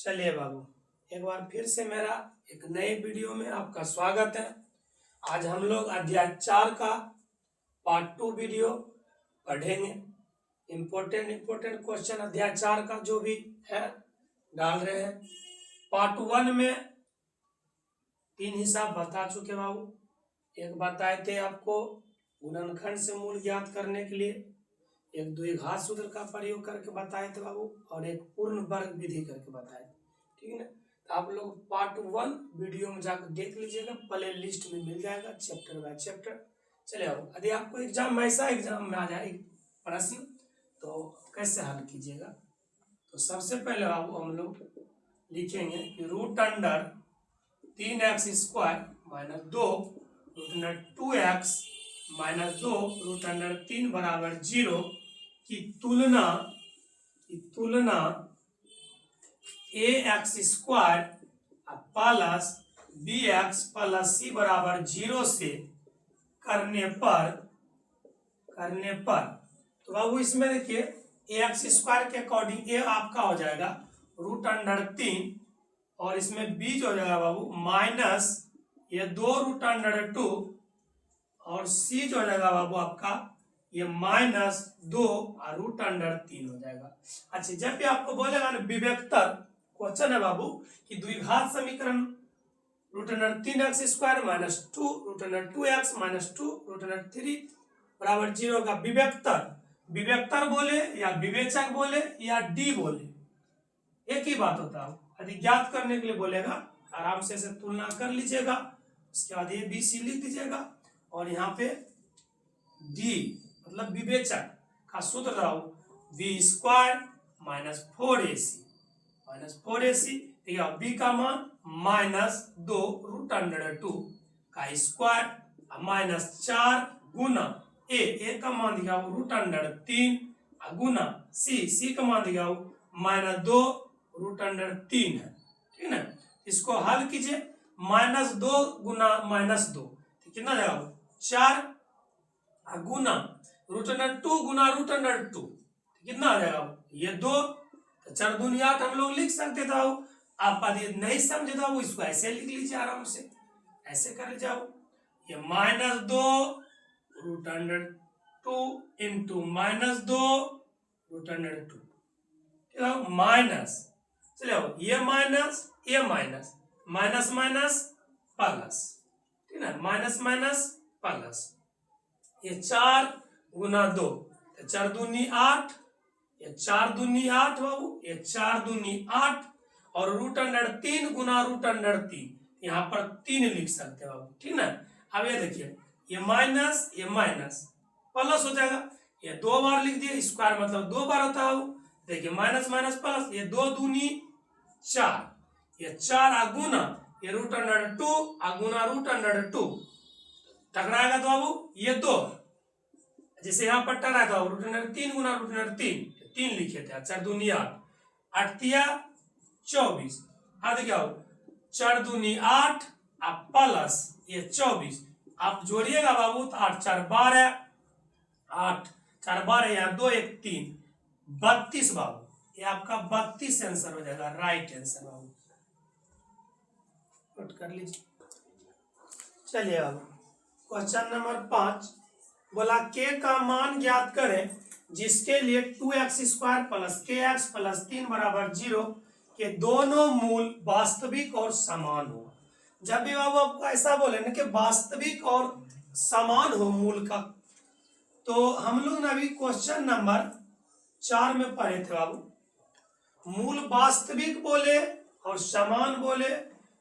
चलिए बाबू, एक बार फिर से मेरा एक नए वीडियो में आपका स्वागत है। आज हम लोग अध्याय 4 का पार्ट 2 वीडियो पढ़ेंगे। इम्पोर्टेंट क्वेश्चन अध्याय 4 का जो भी है डाल रहे हैं। पार्ट 1 में 3 हिसाब बता चुके बाबू। एक बताए थे आपको गुणनखंड से मूल ज्ञात करने के लिए, एक द्विघात सूत्र का प्रयोग करके बताए थे बाबू, और एक पूर्ण वर्ग विधि करके बताए थे। ठीक है ना। तो आप लोग पार्ट 1 वीडियो में जाकर देख लीजिएगा, प्ले लिस्ट में मिल जाएगा चैप्टर बाय चैप्टर। चले आओ, यदि आपको एग्जाम में आ जाए प्रश्न तो कैसे हल कीजिएगा। तो सबसे पहले बाबू हम लोग लिखेंगे कि root under 3x² - 2 root under 2x - 2 root under 3 बराबर 0 की तुलना ax² plus bx plus c बराबर 0 से करने पर तो बाबू इसमें देखिए ax² के अकॉर्डिंग a आपका हो जाएगा रूट अंडर 3 और इसमें b जो हो जाएगा बाबू माइनस ये 2 रूट अंडर 2 और c जो हो जाएगा बाबू आपका ये -2 और रूट अंडर 3 हो जाएगा। अच्छा, जब भी आपको बोलेगा ना विवेकतर क्वेश्चन है बाबू कि द्विघात समीकरण root under 3x² - 2 root under 2x - 2 root under 3 बराबर 0 का विवेकतर बोले या विवेचक बोले या डी बोले, एक ही बात होता है। यदि ज्ञात करने के लिए बोलेगा आराम से तुलना कर लीजिएगा, उसके बाद ए बी सी लिख दीजिएगा और यहाँ पे डी मतलब विवेचक का सूत्र रहा v² - 4ac ठीक है। बी का मान -2 रूट अंडर 2 का स्क्वायर -4 गुना ए का मान दिया रूट अंडर 3 गुना सी का मान दिया -2 रूट अंडर 3 है। ठीक है ना। इसको हल कीजिए, -2 गुना -2 कितना जाएगा 4 गुना रूट अंडर 2 गुना रूट अंडर 2 कितना आ जाएगा ये 2, तो 4 दूनी 8 हम लोग लिख सकते थे। आप यदि नहीं समझे तो इसको ऐसे लिख लीजिए, आराम से ऐसे कर जाओ। ये -2 root under 2 into -2 root under 2 ठीक है माइनस, चलो ये माइनस माइनस प्लस, ठीक है माइनस प्लस ये 4 गुना 2 तो 4 दूनी 8, ये 4 दूनी 8 बाबू, ये 4 दूनी 8 और रूट अंडर 3 गुना रूट अंडर 3 यहाँ पर 3 लिख सकते हो बाबू। ठीक ना। अब ये देखिए ये माइनस प्लस हो जाएगा, ये 2 बार लिख दिए, स्क्वायर मतलब 2 बार होता है। देखिए माइनस प्लस, ये 2 दूनी 4, ये 4 गुना ये रूट अंडर 2 गुना रूट अंडर 2 टकराएगा तो बाबू ये 2, जैसे यहाँ पर टकराया था रूट अंडर 3 गुना रूट अंडर 3 लिखे थे। 4 दूनी 8, 8 तिया 24, अब देखिए 4 दूनी 8 प्लस ये 24, आप जोड़िएगा बाबू तो 8 4 12, 8 4 12 यहाँ 2 1 3 32 बाबू, ये आपका 32 आंसर हो जाएगा, राइट आंसर बाबू, नोट कर लीजिए। चलिए अब क्वेश्चन नंबर 5 बोला के का मान ज्ञात करें जिसके लिए 2x² प्लस kx प्लस 3 बराबर 0 के दोनों मूल वास्तविक और समान हो। जब भी बाबू आपको ऐसा बोले ना कि वास्तविक और समान हो मूल का, तो हम लोग ना अभी क्वेश्चन नंबर 4 में पढ़े थे बाबू, मूल वास्तविक बोले और समान बोले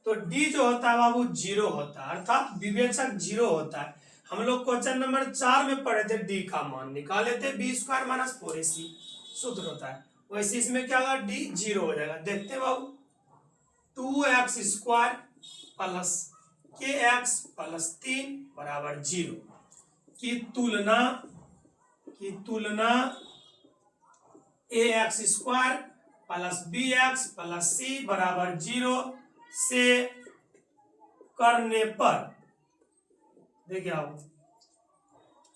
तो डी जो होता है बाबू 0 होता है, अर्थात विवेचक 0 होता है। हम लोग क्वेश्चन नंबर 4 में पढ़े थे डी का मान निकाले थे, b² - 4ac सूत्र होता है, वैसे इसमें क्या होगा डी 0 हो जाएगा। देखते हैं बाबू 2x² प्लस kx प्लस 3 बराबर 0 की तुलना ax² plus bx plus c बराबर 0 से करने पर देखिए आप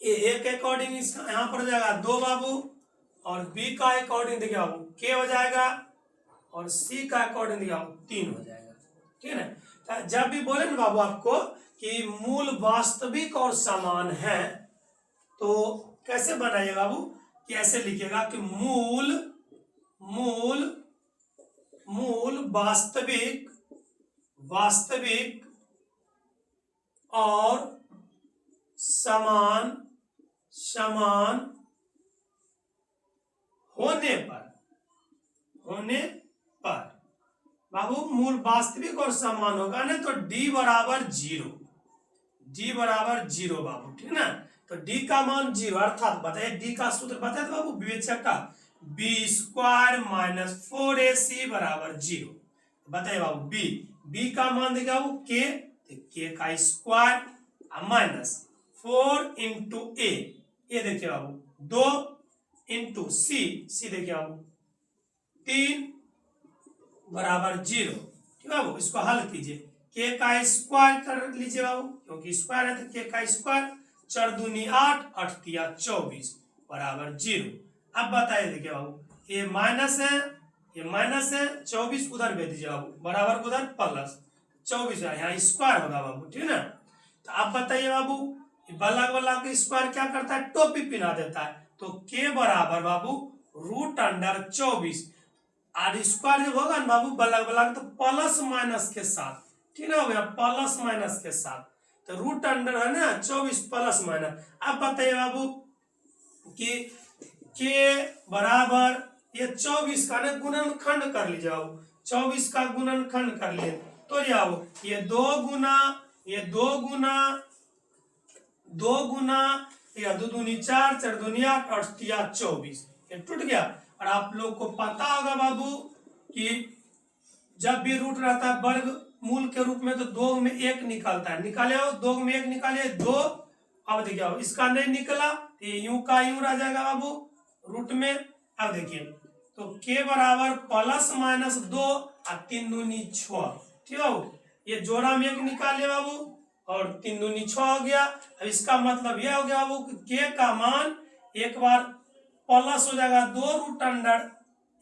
ए के अकॉर्डिंग इसका यहाँ पर हो जाएगा 2 बाबू और बी का अकॉर्डिंग देखिए बाबू के हो जाएगा और सी का अकॉर्डिंग दिया 3 हो जाएगा। ठीक है ना। जब भी बोले ना बाबू आपको कि मूल वास्तविक और समान है, तो कैसे बनाइए बाबू कि ऐसे लिखिएगा कि मूल वास्तविक और समान होने पर बाबू मूल वास्तविक और समान होगा ना, तो d बराबर 0 बाबू। ठीक है ना। तो d का मान 0, अर्थात बताइए d का सूत्र बताए बाबू विवेचक का, b² - 4ac बराबर 0। बताइए बाबू b का मान देखिए बाबू k का स्क्वायर माइनस 4 इंटू a, देखिए बाबू 2 इंटू c देखिए बाबू 3 बराबर 0। ठीक है बाबू। इसको हल कीजिए, k का स्क्वायर कर लीजिए बाबू, क्योंकि स्क्वायर है तो k का स्क्वायर, 4 दूनी 8, 8 तिया 24 बराबर 0। अब बताइए देखिए बाबू ये माइनस है 24 उधर भेज दीजिए बाबू, बराबर उधर प्लस 24 है, यहाँ स्क्वायर होगा बाबू। ठीक है ना। तो अब बताइए बाबू बल्ला के स्क्वायर क्या करता है, टोपी पिना देता है, तो k बराबर बाबू √24। और स्क्वायर जब होगा ना बाबू बल्ला तो प्लस माइनस के साथ, ठीक है ना, प्लस माइनस के साथ, तो √अंडर है ना 24 प्लस माइनस। अब बताइए बाबू कि k बराबर ये 24 का ना गुणनखंड कर लीजिए बाबू, 24 का गुणनखंड कर लिए तो ये 2 गुना या 2 दूनी 4, 4 दूनी 8, 8 तिया 24, ये टूट गया। और आप लोग को पता होगा बाबू कि जब भी रूट रहता है वर्ग मूल के रूप में तो 2 में 1 निकलता है, निकाले हो 2 में 1 निकाले 2। अब देखिए इसका नहीं निकला तो यूं का यूं रह जाएगा बाबू रूट में। अब देखिए तो k बराबर प्लस माइनस 2 और 3 दूनी 6। ठीक है बाबू, ये जोड़ा में 1 निकाले बाबू और 3 दूनी 6 हो गया। अब इसका मतलब यह हो गया बाबू कि k का मान एक बार प्लस हो जाएगा 2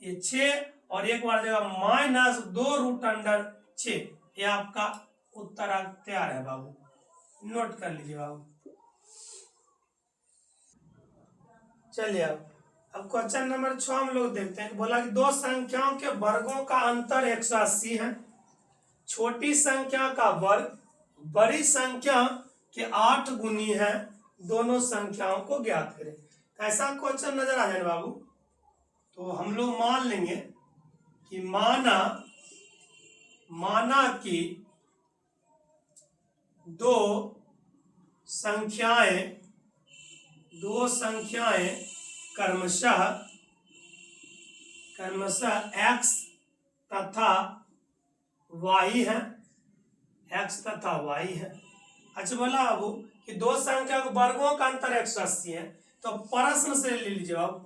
√6 और एक बार जाएगा माइनस 2 √6। ये आपका उत्तर तैयार है बाबू, नोट कर लीजिए बाबू। चलिए अब क्वेश्चन नंबर 6 हम लोग देखते हैं। बोला कि दो संख्याओं के वर्गों का अंतर 180 है। छोटी संख्या का वर्ग बड़ी संख्या के 8 गुनी है, दोनों संख्याओं को ज्ञात करें। ऐसा क्वेश्चन नजर आ जाए बाबू तो हम लोग मान लेंगे कि माना कि दो संख्याएं क्रमशः x तथा y है, अच्छा बोला बाबू कि दो संख्या के वर्गों का अंतर 180 है, तो प्रश्न से ले लीजिए बाबू,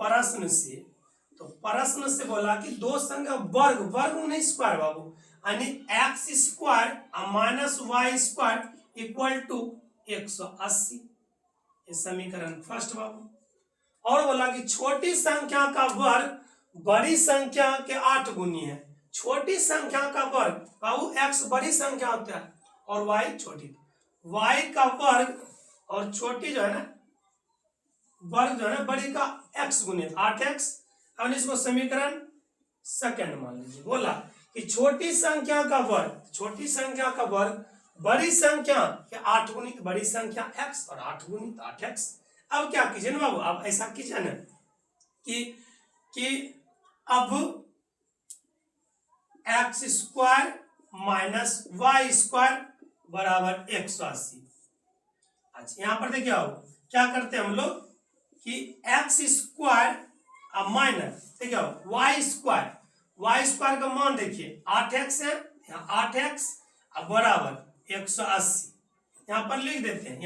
प्रश्न से बोला कि दो संख्या वर्ग नहीं स्क्वायर बाबू, यानी x² minus y² equal to 180, ये समीकरण फर्स्ट बाबू। और बोला कि छोटी संख्या का वर्ग बड़ी संख्या के 8 गुनी है। छोटी संख्या का वर्ग बाबू x बड़ी संख्या होता है और y छोटी, y का वर्ग और छोटी जो है ना वर्ग जो है बड़ी का x गुनी 8x। अब इसको समीकरण सेकंड मान लीजिए। बोला कि छोटी संख्या का वर्ग बड़ी संख्या के 8 गुनी, बड़ी संख्या x और 8 गुनी 8x। अब क्या कीजिए ना बाबू, अब ऐसा कीजिए ना कि अब x² माइनस y² बराबर 180। अच्छा यहां पर देखिए बाबू क्या करते हैं हम लोग कि x² माइनस देखिए y² का मान देखिए 8x है, यहाँ 8x बराबर 180। यहाँ पर लिख देते हैं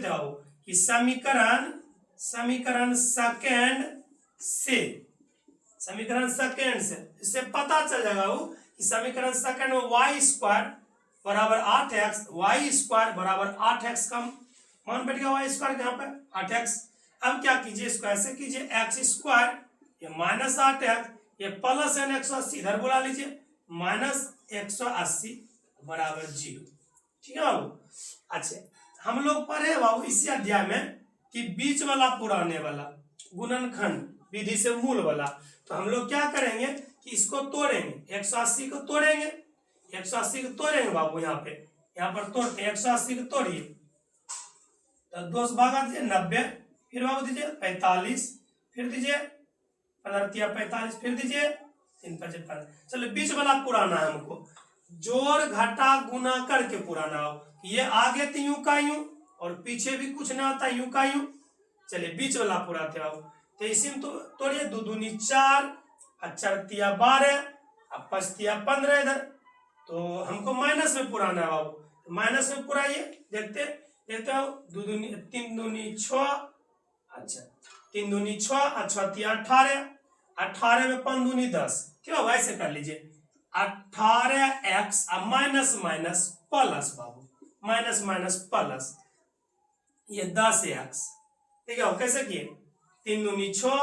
बाबू कि समीकरण सेकंड से इससे पता चल जाएगा बाबू कि समीकरण सेकंड में y² बराबर 8x, y² बराबर 8x का मान बैठ गया y² यहाँ पे 8x। अब क्या कीजिए, इसको ऐसे कीजिए x² ये माइनस 8x ये प्लस है 180 इधर बुला लीजिए, माइनस 180 बराबर 0। ठीक है बाबू। अच्छा, हम लोग पढ़े बाबू इसी अध्याय में कि बीच वाला पुराने वाला गुणनखंड विधि से मूल वाला, तो हम लोग क्या करेंगे कि इसको तोड़ेंगे, 180 को तोड़ेंगे, 180 को तोड़ेंगे बाबू। यहाँ पर तोड़ते 180 को तोड़िए, तो 2 से भागा दीजिए 90, फिर बाबू दीजिए 45, फिर दीजिए 45, फिर दीजिए 3 5 5। चलो बीच वाला पुराना है, हमको जोड़ घटा गुना करके पुराना हो, ये आगे तो यूं का यूं और पीछे भी कुछ नहीं होता, यूं का यूं। चलिए बीच वाला पुराते आओ, तो इसी में तो तोड़िए, 2 दूनी 4, 4 तिया 12, 5 तिया 15 इधर, तो हमको माइनस में पुराना है बाबू, तो माइनस में पुराइए। देखते देखते हो, 3 दूनी 6, अच्छा 3 दूनी 6, अच्छा तिया 18, 18 में 5 दूनी 10, ठीक है वैसे कर लीजिए। 18x माइनस माइनस प्लस बाबू, माइनस माइनस प्लस, ये 10x, ठीक है कैसे किए, 3 दूनी 6,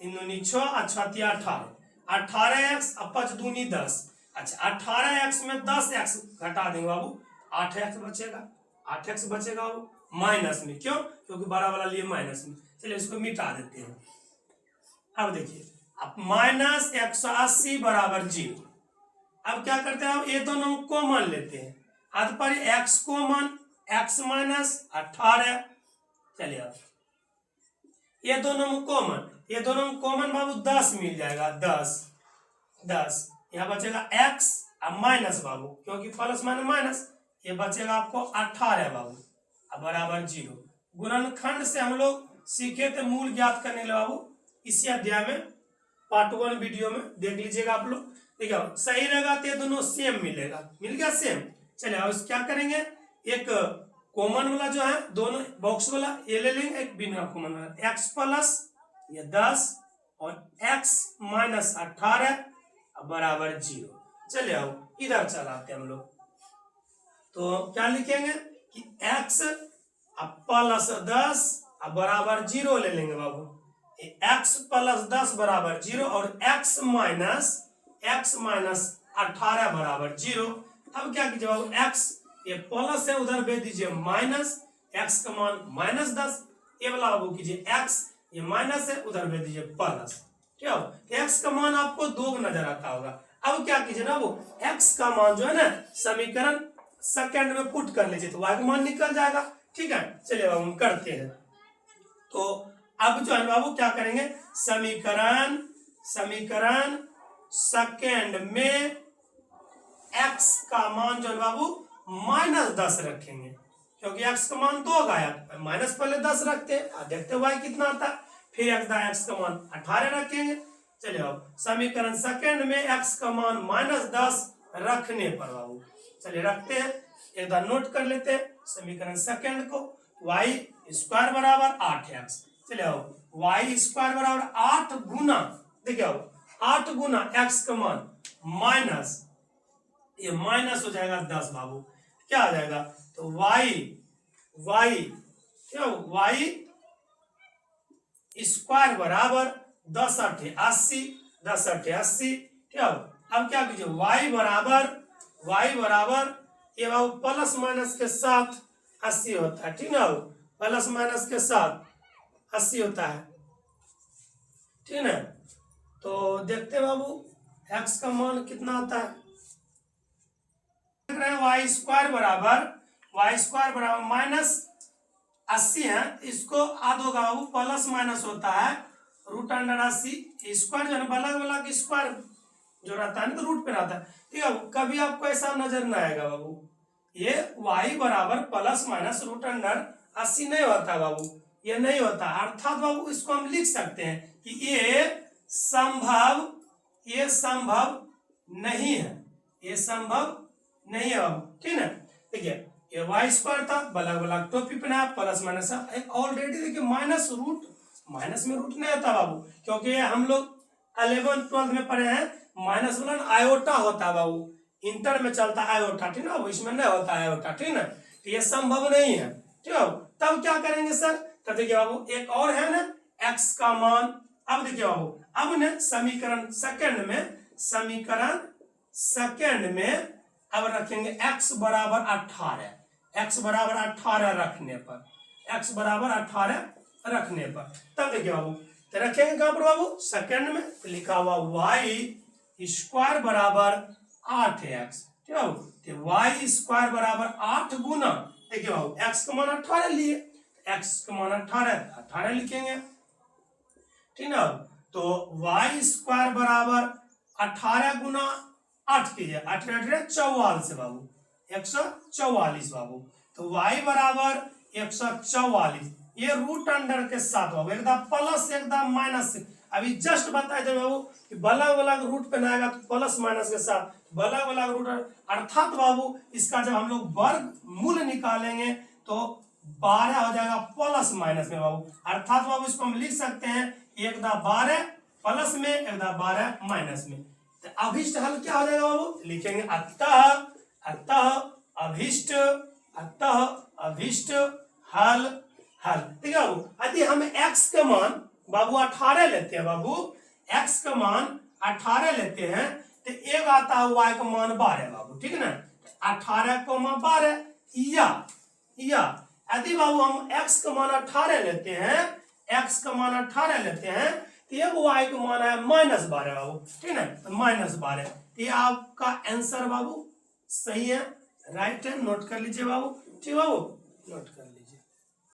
3 दूनी 6, अच्छा तिया 18, 18x 5 दूनी 10, अच्छा 18x में 10x घटा देंगे बाबू, 8x बचेगा, 8x बचेगा बाबू माइनस में, क्यों, क्योंकि बड़ा वाला लिए माइनस में। चलिए इसको मिटा देते हैं। अब देखिए, अब माइनस 180 बराबर 0। अब क्या करते हैं, ये दोनों कॉमन लेते हैं, हाथ पर x कॉमन, x माइनस 18। चलिए अब ये दोनों में कॉमन, ये दोनों में कॉमन बाबू 10 मिल जाएगा, 10 यहाँ बचेगा x अब माइनस बाबू, क्योंकि प्लस माइनस माइनस, ये बचेगा आपको 18 बाबू अब बराबर 0। गुणनखंड से हम लोग सीखे थे मूल ज्ञात करने के लिए बाबू, इसी अध्याय में पार्ट 1 वीडियो में देख लीजिएगा आप लोग। देखिए सही रहेगा तो ये दोनों सेम मिलेगा, मिल गया सेम। चलिए अब क्या करेंगे, एक कॉमन वाला जो है दोनों बॉक्स वाला ये ले लेंगे, एक बिना कॉमन वाला, x प्लस ये 10 और x माइनस 18 बराबर 0। चलिए आओ इधर चलाते हैं हम लोग, तो क्या लिखेंगे कि x प्लस 10 बराबर 0 ले लेंगे बाबू, x प्लस 10 बराबर 0 और x माइनस 18 बराबर 0। अब क्या कीजिए बाबू, x ये प्लस है उधर भेज दीजिए माइनस, x का मान माइनस 10, ये वाला बाबू कीजिए x ये माइनस है उधर भेज दीजिए प्लस, ठीक है। x का मान आपको 2 नजर आता होगा। अब क्या कीजिए ना, वो x का मान जो है ना समीकरण सेकंड में पुट कर लीजिए, तो y का मान निकल जाएगा, ठीक है। चलिए बाबू हम करते हैं, तो अब जो है बाबू क्या करेंगे, समीकरण सेकंड में x का मान जो है बाबू माइनस 10 रखेंगे, क्योंकि x का मान 2 गाया, माइनस पहले 10 रखते हैं, देखते y कितना आता है, फिर x का मान 18 रखेंगे। चलिए अब समीकरण सेकंड में x का मान माइनस 10 रखने पर बाबू, चलिए रखते हैं, एक बार नोट कर लेते हैं समीकरण सेकंड को, y स्क्वायर बराबर 8x। चलिए आओ y स्क्वायर बराबर 8 गुना, देखिए आओ 8 गुना x का मान माइनस, ये माइनस हो जाएगा 10 बाबू, क्या आ जाएगा, तो y क्या y स्क्वायर बराबर 10 8 80, 10 8 80, क्या हो। अब क्या कीजिए, y बराबर ये बाबू प्लस माइनस के साथ 80 होता है, ठीक ना, प्लस माइनस के साथ 80 होता है, ठीक ना। तो देखते बाबू x का मान कितना आता है, y स्क्वायर बराबर माइनस 80 है, इसको आध होगा बाबू, प्लस माइनस होता है रूट अंडर 80, स्क्वायर जो है बलग वाला स्क्वायर जो रहता है ना तो रूट पे रहता है, ठीक है। कभी आपको ऐसा नजर ना आएगा बाबू, ये y बराबर प्लस माइनस रूट अंडर 80 नहीं होता बाबू, ये नहीं होता, अर्थात बाबू इसको हम लिख सकते हैं कि ये संभव नहीं है, ये संभव नहीं है बाबू, ठीक है। देखिए ये वाई स्क्वायर था, बलग बलग टोपी पे ना प्लस माइनस ऑलरेडी, देखिए माइनस में रूट नहीं आता बाबू, क्योंकि हम लोग 11th 12th में पढ़े हैं, माइनस वाला आयोटा होता है बाबू, इंटर में चलता है आयोटा, ठीक ना, इसमें नहीं होता है आयोटा, ठीक ना, तो ये संभव नहीं है, ठीक है। तब क्या करेंगे सर, तो देखिए बाबू एक और है ना, x का मान अब देखिए बाबू, अब ने समीकरण सेकंड में अब रखेंगे x बराबर 18, x बराबर 18 रखने पर, x बराबर 18 रखने पर तब देखिए बाबू, तो रखेंगे कहां पर बाबू, सेकंड में, तो लिखा हुआ y स्क्वायर बराबर 8x, ठीक है बाबू, तो y स्क्वायर बराबर 8 गुना, देखिए बाबू x का मान 18 लिए, x का मान 18 लिखेंगे, ठीक ना। तो y स्क्वायर बराबर 18 गुना 8 कीजिए, 8 से बाबू 144 बाबू, तो y बराबर 144, ये रूट अंडर के साथ बाबू, एकदम प्लस एकदम माइनस, अभी जस्ट बताए थे बाबू कि बलग बलग रूट पे आएगा तो प्लस माइनस के साथ बलग बलग रूट, अर्थात बाबू इसका जब हम लोग वर्ग मूल निकालेंगे तो 12 हो जाएगा प्लस माइनस में बाबू, अर्थात बाबू इसको हम लिख सकते हैं 1/12 प्लस में 1/12 माइनस में, तो अभिष्ट हल क्या हो जाएगा बाबू, लिखेंगे अतः अभिष्ट हल ठीक है बाबू। यदि हम x का मान बाबू 18 लेते हैं बाबू, x का मान 18 लेते हैं तो एक आता है y का मान 12 बाबू, ठीक है ना, 18,12 या यदि बाबू हम x का मान 18 लेते हैं, x का मान 18 लेते हैं तो एक y का मान है -12 बाबू, ठीक है ना, -12, ये आपका आंसर बाबू सही है, राइट है, नोट कर लीजिए बाबू, ठीक बाबू, नोट कर लीजिए।